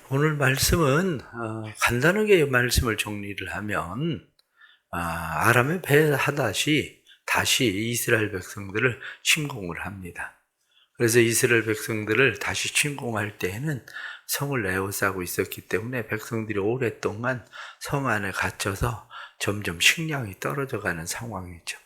오늘 말씀은 간단하게 말씀을 정리를 하면 아람의 베하닷이 다시 이스라엘 백성들을 침공을 합니다. 그래서 이스라엘 백성들을 다시 침공할 때에는 성을 에워싸고 있었기 때문에 백성들이 오랫동안 성 안에 갇혀서 점점 식량이 떨어져가는 상황이죠.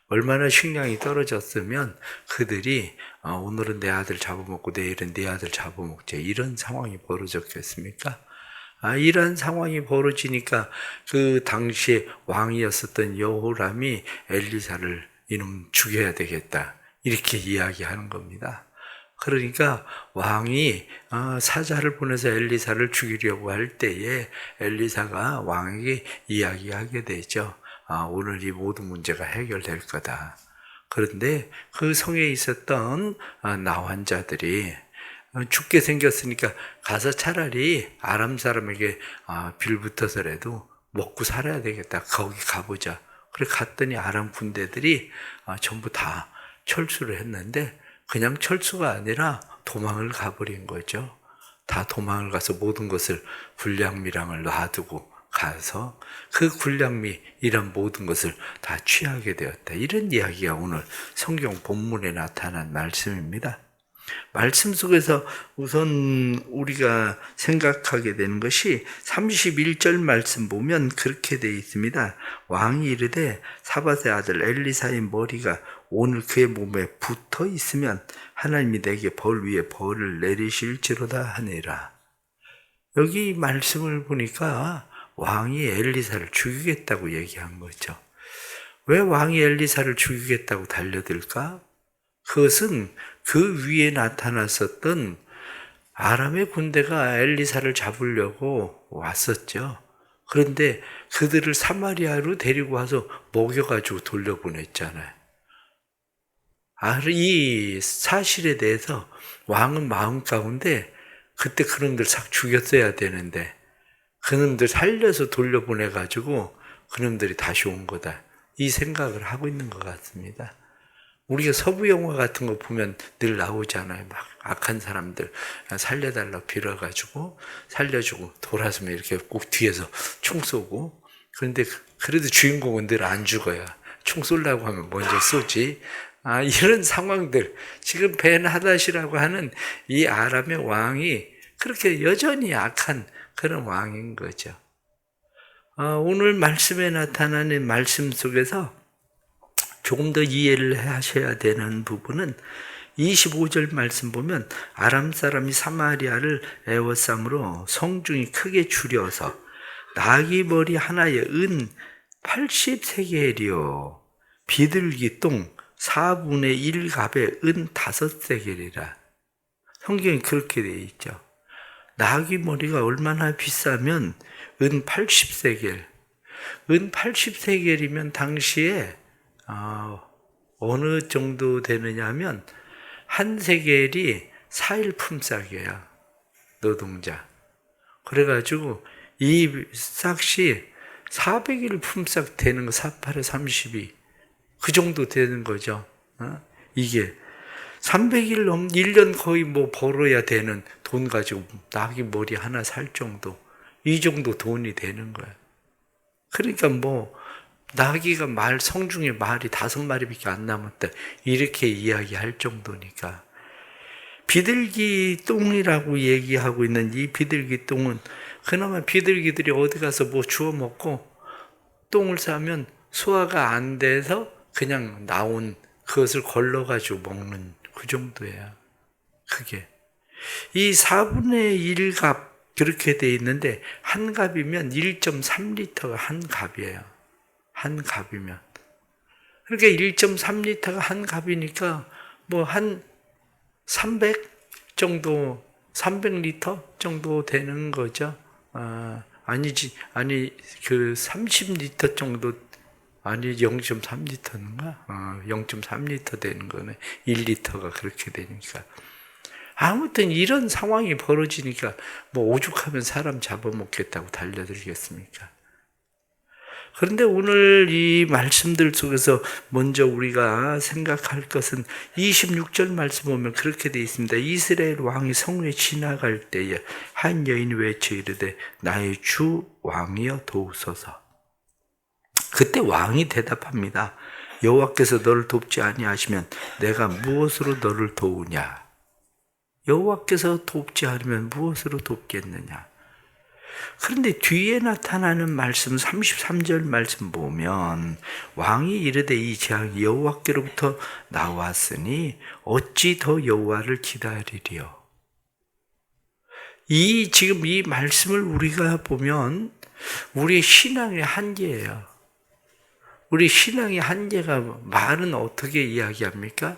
얼마나 식량이 떨어졌으면 그들이 오늘은 내 아들 잡아먹고 내일은 네 아들 잡아먹자 이런 상황이 벌어졌겠습니까? 이런 상황이 벌어지니까 그 당시에 왕이었었던 여호람이 엘리사를 이놈 죽여야 되겠다 이렇게 이야기하는 겁니다. 그러니까 왕이 사자를 보내서 엘리사를 죽이려고 할 때에 엘리사가 왕에게 이야기하게 되죠. 오늘 이 모든 문제가 해결될 거다. 그런데 그 성에 있었던 나환자들이 죽게 생겼으니까 가서 차라리 아람 사람에게 빌붙어서라도 먹고 살아야 되겠다. 거기 가보자. 그래 갔더니 아람 군대들이 전부 다 철수를 했는데 그냥 철수가 아니라 도망을 가버린 거죠. 다 도망을 가서 모든 것을 군량미랑을 놔두고 가서 그 군량미 이런 모든 것을 다 취하게 되었다. 이런 이야기가 오늘 성경 본문에 나타난 말씀입니다. 말씀 속에서 우선 우리가 생각하게 되는 것이 31절 말씀 보면 그렇게 되어 있습니다. 왕이 이르되 사밧의 아들 엘리사의 머리가 오늘 그의 몸에 붙어 있으면 하나님이 내게 벌 위에 벌을 내리실지로다 하니라. 여기 말씀을 보니까 왕이 엘리사를 죽이겠다고 얘기한 거죠. 왜 왕이 엘리사를 죽이겠다고 달려들까? 그것은 그 위에 나타났었던 아람의 군대가 엘리사를 잡으려고 왔었죠. 그런데 그들을 사마리아로 데리고 와서 먹여가지고 돌려보냈잖아요. 이 사실에 대해서 왕은 마음 가운데 그때 그놈들 싹 죽였어야 되는데 그놈들 살려서 돌려보내가지고 그놈들이 다시 온 거다. 이 생각을 하고 있는 것 같습니다. 우리가 서부 영화 같은 거 보면 늘 나오잖아요. 막 악한 사람들 살려달라고 빌어가지고 살려주고 돌아서면 이렇게 꼭 뒤에서 총 쏘고 그런데 그래도 주인공은 늘 안 죽어요. 총 쏘려고 하면 먼저 쏘지. 이런 상황들 지금 벤하닷이라고 하는 이 아람의 왕이 그렇게 여전히 악한 그런 왕인 거죠. 오늘 말씀에 나타나는 말씀 속에서 조금 더 이해를 하셔야 되는 부분은 25절 말씀 보면 아람 사람이 사마리아를 에워싸므로 성중이 크게 줄여서 나귀 머리 하나에 은 80세겔이요 비둘기 똥 4분의 1갑에 은 5세겔이라. 성경이 그렇게 되어 있죠. 나귀 머리가 얼마나 비싸면 은 80세겔. 은 80세겔이면 당시에 어느 정도 되느냐 하면 한 세겔이 4일 품삯이에요. 노동자. 그래가지고 이 싹시 400일 품삯 되는 거 4, 8에 32. 그 정도 되는 거죠. 이게 300일 1년 거의 벌어야 되는 돈 가지고 나귀 머리 하나 살 정도. 이 정도 돈이 되는 거예요. 그러니까 나귀가 성중에 말이 5마리밖에 안 남았다. 이렇게 이야기할 정도니까. 비둘기 똥이라고 얘기하고 있는 이 비둘기 똥은 그나마 비둘기들이 어디 가서 주워 먹고 똥을 싸면 소화가 안 돼서 그냥 나온 그것을 걸러가지고 먹는 그 정도예요. 그게. 이 4분의 1갑 그렇게 돼 있는데 한 갑이면 1.3리터가 한 갑이에요. 한 갑이면. 그러니까 1.3리터가 한 갑이니까 한 300 정도, 300리터 정도 되는 거죠. 그 30리터 정도, 0.3리터인가? 0.3리터 되는 거네. 1리터가 그렇게 되니까. 아무튼 이런 상황이 벌어지니까 오죽하면 사람 잡아먹겠다고 달려들겠습니까? 그런데 오늘 이 말씀들 속에서 먼저 우리가 생각할 것은 26절 말씀 보면 그렇게 되어 있습니다. 이스라엘 왕이 성에 지나갈 때에 한 여인이 외쳐 이르되 나의 주 왕이여 도우소서. 그때 왕이 대답합니다. 여호와께서 너를 돕지 아니하시면 내가 무엇으로 너를 도우냐? 여호와께서 돕지 않으면 무엇으로 돕겠느냐? 그런데 뒤에 나타나는 말씀 33절 말씀 보면 왕이 이르되 이 재앙이 여호와께로부터 나왔으니 어찌 더 여호와를 기다리리요? 지금 이 말씀을 우리가 보면 우리의 신앙의 한계예요. 우리 신앙의 한계가 말은 어떻게 이야기합니까?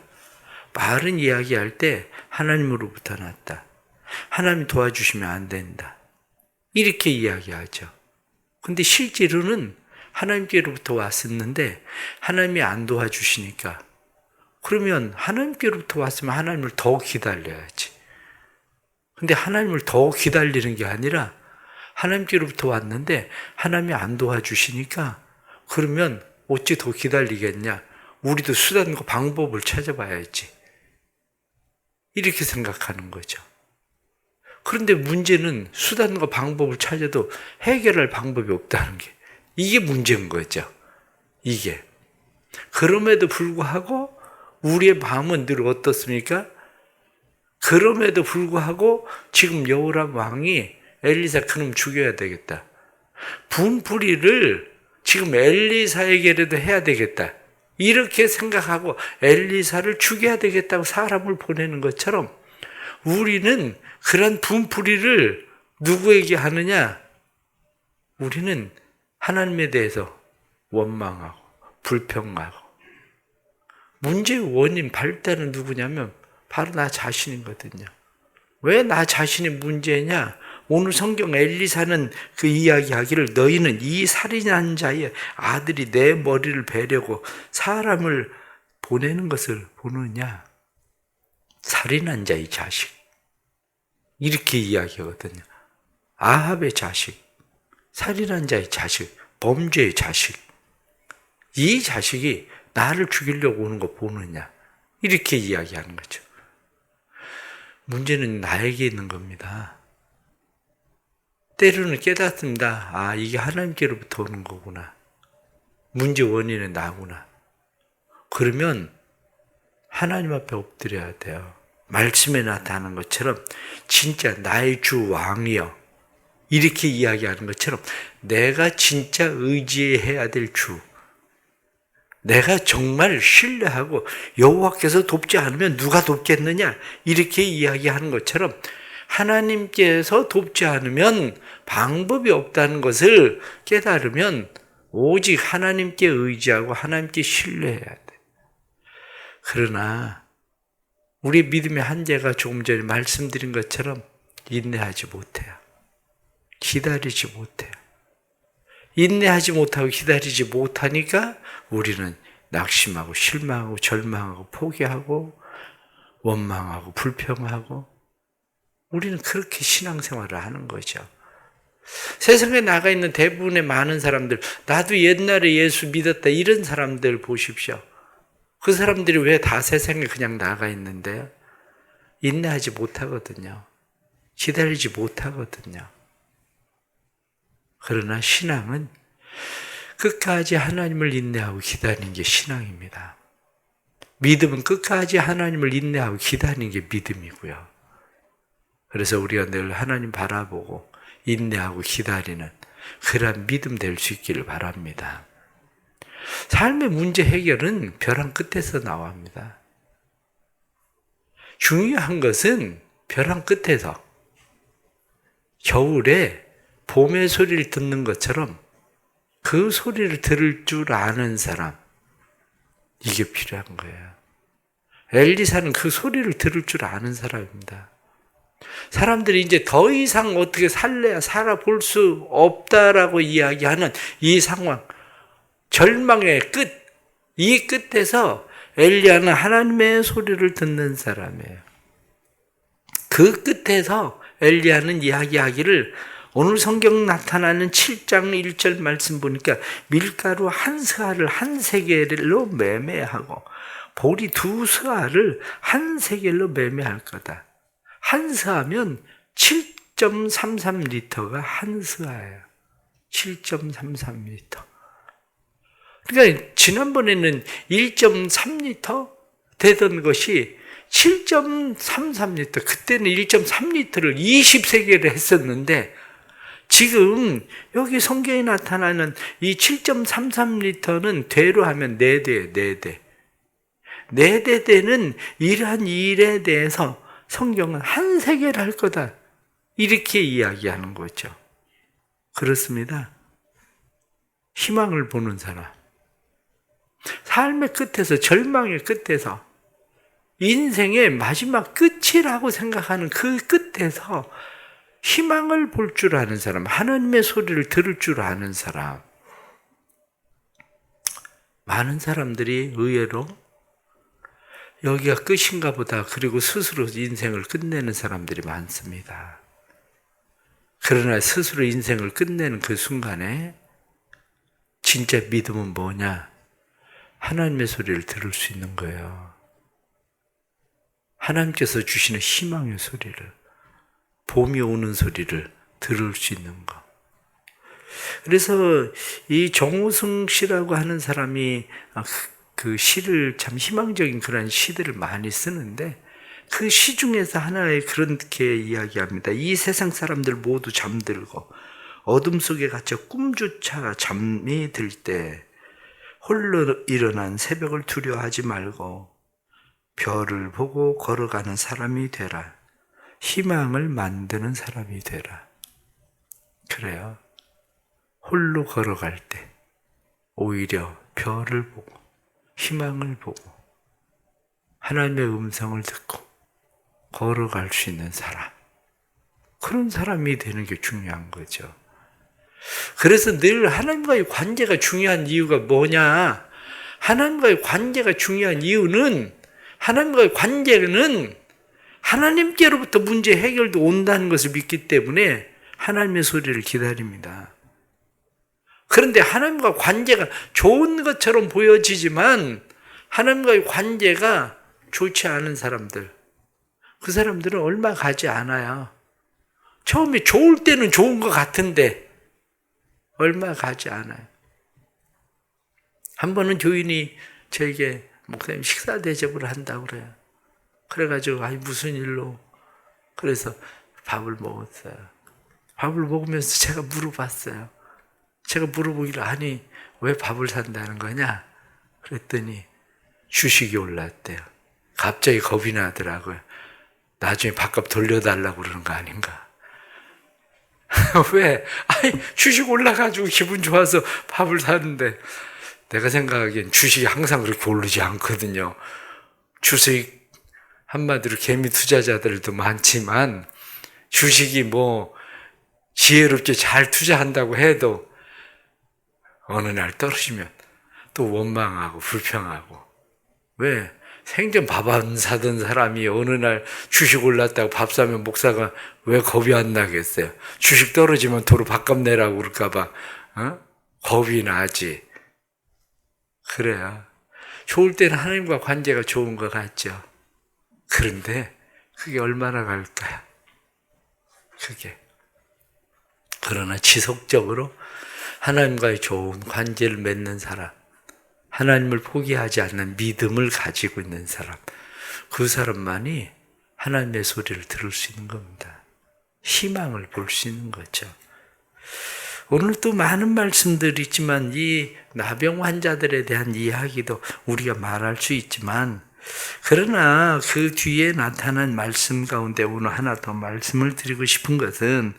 말은 이야기할 때 하나님으로부터 났다. 하나님 도와주시면 안 된다. 이렇게 이야기하죠. 근데 실제로는 하나님께로부터 왔었는데 하나님이 안 도와주시니까 그러면 하나님께로부터 왔으면 하나님을 더 기다려야지. 근데 하나님을 더 기다리는 게 아니라 하나님께로부터 왔는데 하나님이 안 도와주시니까 그러면 어찌 더 기다리겠냐? 우리도 수단과 방법을 찾아봐야지. 이렇게 생각하는 거죠. 그런데 문제는 수단과 방법을 찾아도 해결할 방법이 없다는 게 이게 문제인 거죠. 이게. 그럼에도 불구하고 우리의 마음은 늘 어떻습니까? 그럼에도 불구하고 지금 여호람 왕이 엘리사 그놈 죽여야 되겠다. 분풀이를 지금 엘리사에게라도 해야 되겠다. 이렇게 생각하고 엘리사를 죽여야 되겠다고 사람을 보내는 것처럼 우리는 그런 분풀이를 누구에게 하느냐? 우리는 하나님에 대해서 원망하고 불평하고 문제의 원인 발단은 누구냐면 바로 나 자신이거든요. 왜 나 자신이 문제냐? 오늘 성경 엘리사는 그 이야기하기를 너희는 이 살인한 자의 아들이 내 머리를 베려고 사람을 보내는 것을 보느냐? 살인한 자의 자식. 이렇게 이야기하거든요. 아합의 자식, 살인한 자의 자식, 범죄의 자식. 이 자식이 나를 죽이려고 오는 거 보느냐? 이렇게 이야기하는 거죠. 문제는 나에게 있는 겁니다. 때로는 깨닫습니다. 아, 이게 하나님께로부터 오는 거구나. 문제 원인은 나구나. 그러면 하나님 앞에 엎드려야 돼요. 말씀에 나타나는 것처럼 진짜 나의 주 왕이여 이렇게 이야기하는 것처럼 내가 진짜 의지해야 될 주, 내가 정말 신뢰하고 여호와께서 돕지 않으면 누가 돕겠느냐 이렇게 이야기하는 것처럼 하나님께서 돕지 않으면 방법이 없다는 것을 깨달으면 오직 하나님께 의지하고 하나님께 신뢰해야 돼. 그러나 우리 믿음의 한계가 조금 전에 말씀드린 것처럼 인내하지 못해요. 기다리지 못해요. 인내하지 못하고 기다리지 못하니까 우리는 낙심하고 실망하고 절망하고 포기하고 원망하고 불평하고 우리는 그렇게 신앙생활을 하는 거죠. 세상에 나가 있는 대부분의 많은 사람들, 나도 옛날에 예수 믿었다 이런 사람들 보십시오. 그 사람들이 왜 다 세상에 그냥 나가 있는데요? 인내하지 못하거든요. 기다리지 못하거든요. 그러나 신앙은 끝까지 하나님을 인내하고 기다리는 게 신앙입니다. 믿음은 끝까지 하나님을 인내하고 기다리는 게 믿음이고요. 그래서 우리가 늘 하나님 바라보고 인내하고 기다리는 그런 믿음 될 수 있기를 바랍니다. 삶의 문제 해결은 벼랑 끝에서 나옵니다. 중요한 것은 벼랑 끝에서 겨울에 봄의 소리를 듣는 것처럼 그 소리를 들을 줄 아는 사람, 이게 필요한 거예요. 엘리사는 그 소리를 들을 줄 아는 사람입니다. 사람들이 이제 더 이상 어떻게 살아볼 수 없다라고 이야기하는 이 상황, 절망의 끝, 이 끝에서 엘리야는 하나님의 소리를 듣는 사람이에요. 그 끝에서 엘리야는 이야기하기를 오늘 성경 나타나는 7장 1절 말씀 보니까 밀가루 한 스아를 한 세겔로 매매하고 보리 두 스아를 한 세겔로 매매할 거다. 한 스아면 7.33리터가 한 스아예요. 7.33리터. 그러니까 지난번에는 1.3리터 되던 것이 7.33리터, 그때는 1.3리터를 20세겔을 했었는데 지금 여기 성경에 나타나는 이 7.33리터는 대로 하면 4대, 4대. 4대 되는 이러한 일에 대해서 성경은 한 세겔 할 거다. 이렇게 이야기하는 거죠. 그렇습니다. 희망을 보는 사람. 삶의 끝에서, 절망의 끝에서, 인생의 마지막 끝이라고 생각하는 그 끝에서 희망을 볼 줄 아는 사람, 하나님의 소리를 들을 줄 아는 사람. 많은 사람들이 의외로 여기가 끝인가 보다, 그리고 스스로 인생을 끝내는 사람들이 많습니다. 그러나 스스로 인생을 끝내는 그 순간에 진짜 믿음은 뭐냐? 하나님의 소리를 들을 수 있는 거예요. 하나님께서 주시는 희망의 소리를, 봄이 오는 소리를 들을 수 있는 거. 그래서 이 정호승 씨라고 하는 사람이 그 시를, 참 희망적인 그런 시들을 많이 쓰는데 그 시 중에서 하나에 그렇게 이야기합니다. 이 세상 사람들 모두 잠들고 어둠 속에 갇혀 꿈조차 잠이 들 때 홀로 일어난 새벽을 두려워하지 말고 별을 보고 걸어가는 사람이 되라. 희망을 만드는 사람이 되라. 그래요. 홀로 걸어갈 때 오히려 별을 보고 희망을 보고 하나님의 음성을 듣고 걸어갈 수 있는 사람, 그런 사람이 되는 게 중요한 거죠. 그래서 늘 하나님과의 관계가 중요한 이유가 뭐냐? 하나님과의 관계가 중요한 이유는, 하나님과의 관계는 하나님께로부터 문제 해결도 온다는 것을 믿기 때문에 하나님의 소리를 기다립니다. 그런데 하나님과 관계가 좋은 것처럼 보여지지만 하나님과의 관계가 좋지 않은 사람들, 그 사람들은 얼마 가지 않아요. 처음에 좋을 때는 좋은 것 같은데 얼마 가지 않아요. 한 번은 교인이 저에게 목사님 식사 대접을 한다고 그래요. 그래가지고 아니 무슨 일로? 그래서 밥을 먹었어요. 밥을 먹으면서 제가 물어봤어요. 제가 물어보기를 아니 왜 밥을 산다는 거냐? 그랬더니 주식이 올랐대요. 갑자기 겁이 나더라고요. 나중에 밥값 돌려달라고 그러는 거 아닌가? 왜? 아니 주식 올라가지고 기분 좋아서 밥을 사는데, 내가 생각하기엔 주식이 항상 그렇게 오르지 않거든요. 주식 한마디로 개미 투자자들도 많지만 주식이 뭐 지혜롭게 잘 투자한다고 해도 어느 날 떨어지면 또 원망하고 불평하고. 왜? 생전 밥 안 사던 사람이 어느 날 주식 올랐다고 밥 사면 목사가 왜 겁이 안 나겠어요? 주식 떨어지면 도로 밥값 내라고 그럴까봐 겁이 나지. 그래요. 좋을 때는 하나님과 관계가 좋은 것 같죠. 그런데 그게 얼마나 갈까요? 그게. 그러나 지속적으로 하나님과의 좋은 관계를 맺는 사람, 하나님을 포기하지 않는 믿음을 가지고 있는 사람, 그 사람만이 하나님의 소리를 들을 수 있는 겁니다. 희망을 볼 수 있는 거죠. 오늘 또 많은 말씀들이 있지만 이 나병 환자들에 대한 이야기도 우리가 말할 수 있지만, 그러나 그 뒤에 나타난 말씀 가운데 오늘 하나 더 말씀을 드리고 싶은 것은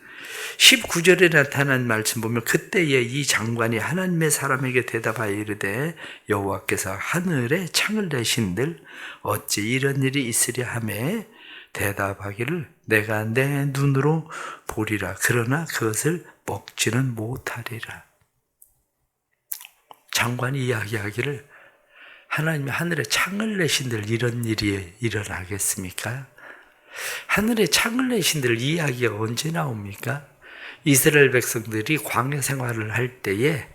19절에 나타난 말씀 보면, 그때에 이 장관이 하나님의 사람에게 대답하여 이르되 여호와께서 하늘에 창을 내신들 어찌 이런 일이 있으랴 하매 대답하기를 내가 내 눈으로 보리라. 그러나 그것을 먹지는 못하리라. 장관이 이야기하기를 하나님이 하늘에 창을 내신들 이런 일이 일어나겠습니까? 하늘에 창을 내신들 이야기가 언제 나옵니까? 이스라엘 백성들이 광야 생활을 할 때에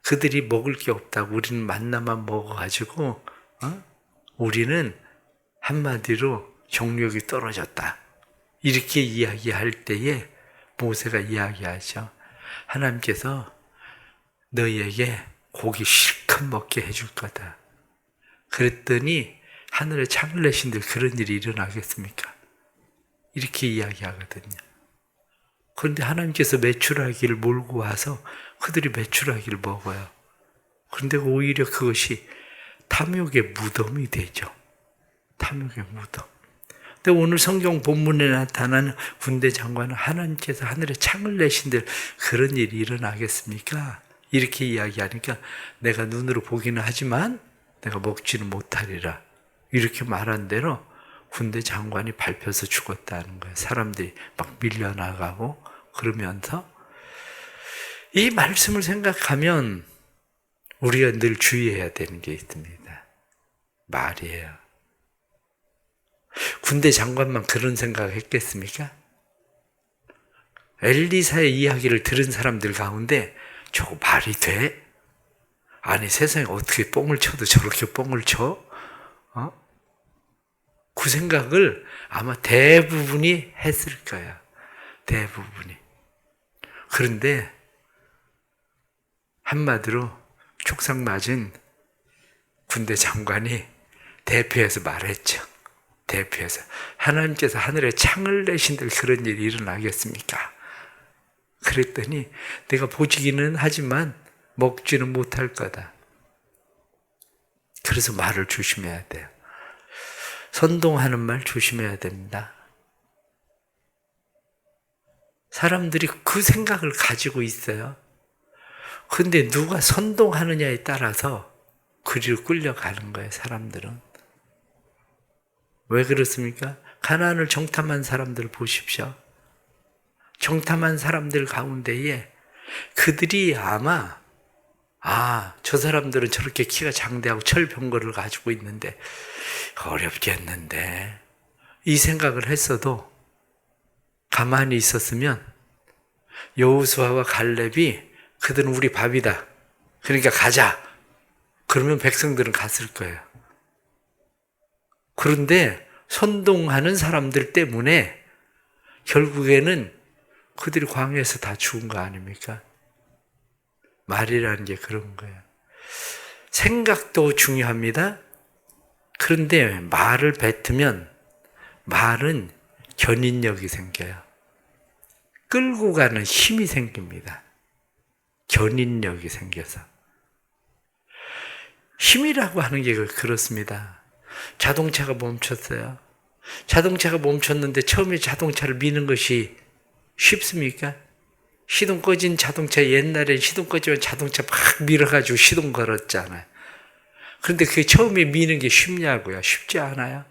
그들이 먹을 게 없다고 우리는 만나만 먹어가지고 우리는 한마디로 정력이 떨어졌다. 이렇게 이야기할 때에 모세가 이야기하죠. 하나님께서 너희에게 고기 실컷 먹게 해줄 거다. 그랬더니 하늘에 창을 내신들 그런 일이 일어나겠습니까? 이렇게 이야기하거든요. 그런데 하나님께서 메추라기를 몰고 와서 그들이 메추라기를 먹어요. 그런데 오히려 그것이 탐욕의 무덤이 되죠. 탐욕의 무덤. 근데 오늘 성경 본문에 나타나는 군대 장관은 하나님께서 하늘에 창을 내신들 그런 일이 일어나겠습니까? 이렇게 이야기하니까 내가 눈으로 보기는 하지만 내가 먹지는 못하리라. 이렇게 말한 대로 군대 장관이 밟혀서 죽었다는 거예요. 사람들이 막 밀려나가고 그러면서 이 말씀을 생각하면 우리가 늘 주의해야 되는 게 있습니다. 말이에요. 군대 장관만 그런 생각을 했겠습니까? 엘리사의 이야기를 들은 사람들 가운데 저거 말이 돼? 아니 세상에 어떻게 뻥을 쳐도 저렇게 뻥을 쳐? 그 생각을 아마 대부분이 했을 거야. 대부분이. 그런데 한마디로 촉상 맞은 군대 장관이 대표해서 말했죠. 대표해서 하나님께서 하늘에 창을 내신들 그런 일이 일어나겠습니까? 그랬더니 내가 보지기는 하지만 먹지는 못할 거다. 그래서 말을 조심해야 돼요. 선동하는 말 조심해야 됩니다. 사람들이 그 생각을 가지고 있어요. 근데 누가 선동하느냐에 따라서 그리로 끌려가는 거예요, 사람들은. 왜 그렇습니까? 가나안을 정탐한 사람들 보십시오. 정탐한 사람들 가운데에 그들이 아마 저 사람들은 저렇게 키가 장대하고 철병거를 가지고 있는데 어렵겠는데 이 생각을 했어도 가만히 있었으면 여호수아와 갈렙이 그들은 우리 밥이다. 그러니까 가자. 그러면 백성들은 갔을 거예요. 그런데 선동하는 사람들 때문에 결국에는 그들이 광야에서 다 죽은 거 아닙니까? 말이라는 게 그런 거예요. 생각도 중요합니다. 그런데 말을 뱉으면 말은 견인력이 생겨요. 끌고 가는 힘이 생깁니다. 견인력이 생겨서. 힘이라고 하는 게 그렇습니다. 자동차가 멈췄어요. 자동차가 멈췄는데 처음에 자동차를 미는 것이 쉽습니까? 시동 꺼진 자동차, 옛날엔 시동 꺼지면 자동차 막 밀어가지고 시동 걸었잖아요. 그런데 그게 처음에 미는 게 쉽냐고요? 쉽지 않아요.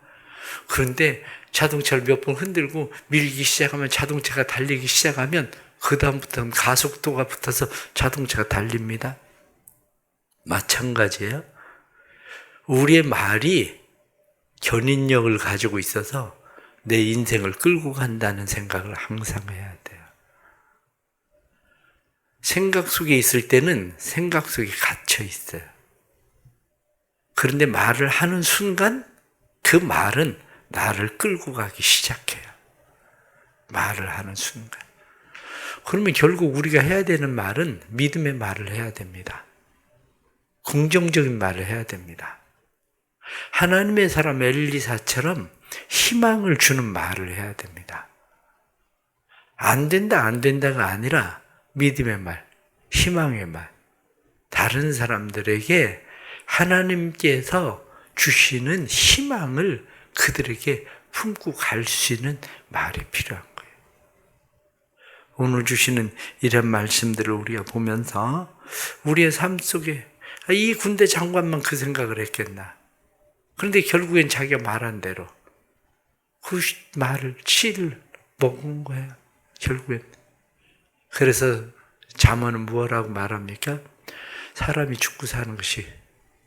그런데 자동차를 몇 번 흔들고 밀기 시작하면 자동차가 달리기 시작하면 그 다음부터는 가속도가 붙어서 자동차가 달립니다. 마찬가지예요. 우리의 말이 견인력을 가지고 있어서 내 인생을 끌고 간다는 생각을 항상 해야 돼요. 생각 속에 있을 때는 생각 속에 갇혀 있어요. 그런데 말을 하는 순간 그 말은 나를 끌고 가기 시작해요. 말을 하는 순간. 그러면 결국 우리가 해야 되는 말은 믿음의 말을 해야 됩니다. 긍정적인 말을 해야 됩니다. 하나님의 사람 엘리사처럼 희망을 주는 말을 해야 됩니다. 안 된다, 안 된다가 아니라 믿음의 말, 희망의 말. 다른 사람들에게 하나님께서 주시는 희망을 그들에게 품고 갈 수 있는 말이 필요한 거예요. 오늘 주시는 이런 말씀들을 우리가 보면서 우리의 삶 속에 이 군대 장관만 그 생각을 했겠나. 그런데 결국엔 자기가 말한 대로 그 말을 씨를 먹은 거예요. 결국엔. 그래서 잠언은 무엇라고 말합니까? 사람이 죽고 사는 것이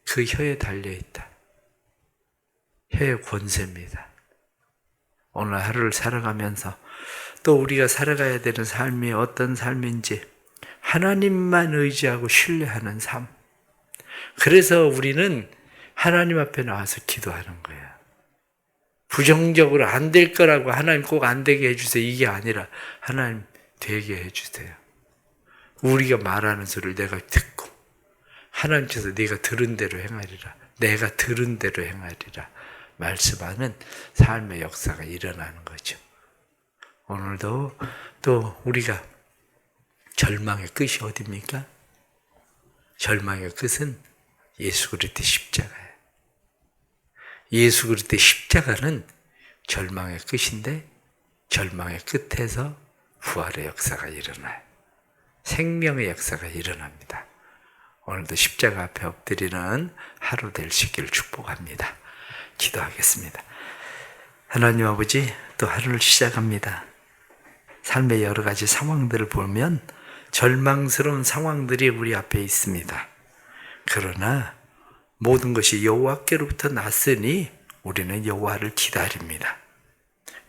그 혀에 달려있다. 혀의 권세입니다. 오늘 하루를 살아가면서 또 우리가 살아가야 되는 삶이 어떤 삶인지 하나님만 의지하고 신뢰하는 삶. 그래서 우리는 하나님 앞에 나와서 기도하는 거야. 부정적으로 안 될 거라고 하나님 꼭 안 되게 해주세요. 이게 아니라 하나님 되게 해주세요. 우리가 말하는 소리를 내가 듣고 하나님께서 네가 들은 대로 행하리라. 내가 들은 대로 행하리라. 말씀하는 삶의 역사가 일어나는 거죠. 오늘도 또 우리가 절망의 끝이 어디입니까? 절망의 끝은 예수 그리스도의 십자가예요. 예수 그리스도의 십자가는 절망의 끝인데 절망의 끝에서 부활의 역사가 일어나요. 생명의 역사가 일어납니다. 오늘도 십자가 앞에 엎드리는 하루 될 수 있기를 축복합니다. 기도하겠습니다. 하나님 아버지, 또 하루를 시작합니다. 삶의 여러 가지 상황들을 보면 절망스러운 상황들이 우리 앞에 있습니다. 그러나 모든 것이 여호와께로부터 났으니 우리는 여호와를 기다립니다.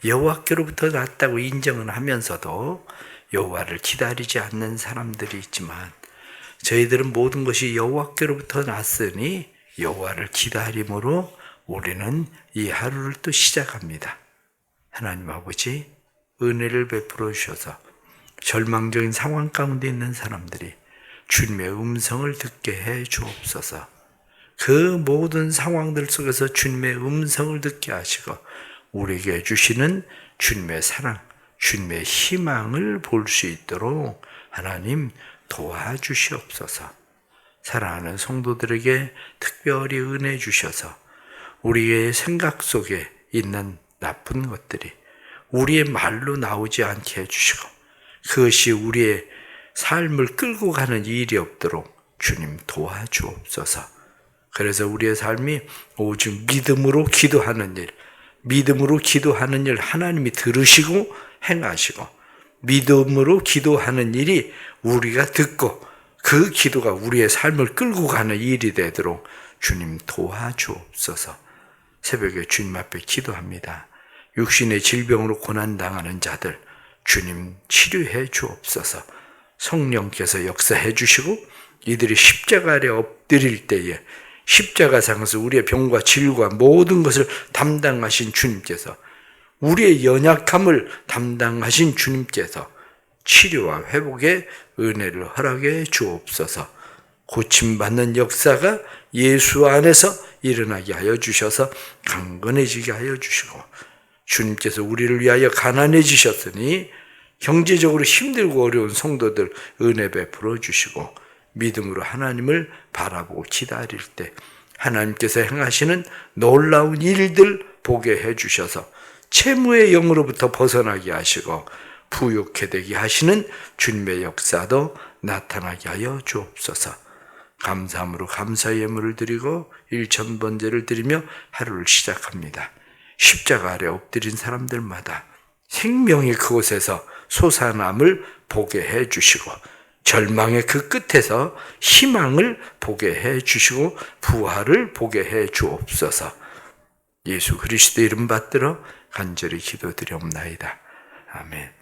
여호와께로부터 났다고 인정은 하면서도 여호와를 기다리지 않는 사람들이 있지만 저희들은 모든 것이 여호와께로부터 났으니 여호와를 기다림으로 우리는 이 하루를 또 시작합니다. 하나님 아버지, 은혜를 베풀어 주셔서 절망적인 상황 가운데 있는 사람들이 주님의 음성을 듣게 해 주옵소서. 그 모든 상황들 속에서 주님의 음성을 듣게 하시고 우리에게 주시는 주님의 사랑, 주님의 희망을 볼 수 있도록 하나님 도와주시옵소서. 사랑하는 성도들에게 특별히 은혜 주셔서 우리의 생각 속에 있는 나쁜 것들이 우리의 말로 나오지 않게 해주시고 그것이 우리의 삶을 끌고 가는 일이 없도록 주님 도와주옵소서. 그래서 우리의 삶이 오직 믿음으로 기도하는 일, 믿음으로 기도하는 일 하나님이 들으시고 행하시고 믿음으로 기도하는 일이 우리가 듣고 그 기도가 우리의 삶을 끌고 가는 일이 되도록 주님 도와주옵소서. 새벽에 주님 앞에 기도합니다. 육신의 질병으로 고난당하는 자들 주님 치료해 주옵소서. 성령께서 역사해 주시고 이들이 십자가 아래 엎드릴 때에 십자가상에서 우리의 병과 질과 모든 것을 담당하신 주님께서 우리의 연약함을 담당하신 주님께서 치료와 회복의 은혜를 허락해 주옵소서. 고침받는 역사가 예수 안에서 일어나게 하여 주셔서 강건해지게 하여 주시고 주님께서 우리를 위하여 가난해지셨으니 경제적으로 힘들고 어려운 성도들 은혜 베풀어 주시고 믿음으로 하나님을 바라보고 기다릴 때 하나님께서 행하시는 놀라운 일들 보게 해주셔서 채무의 영으로부터 벗어나게 하시고 부욕해 되게 하시는 주님의 역사도 나타나게 하여 주옵소서. 감사함으로 감사의 예물을 드리고 일천번제를 드리며 하루를 시작합니다. 십자가 아래 엎드린 사람들마다 생명이 그곳에서 솟아남을 보게 해주시고 절망의 그 끝에서 희망을 보게 해주시고 부활을 보게 해주옵소서. 예수 그리스도 이름 받들어 간절히 기도드리옵나이다. 아멘.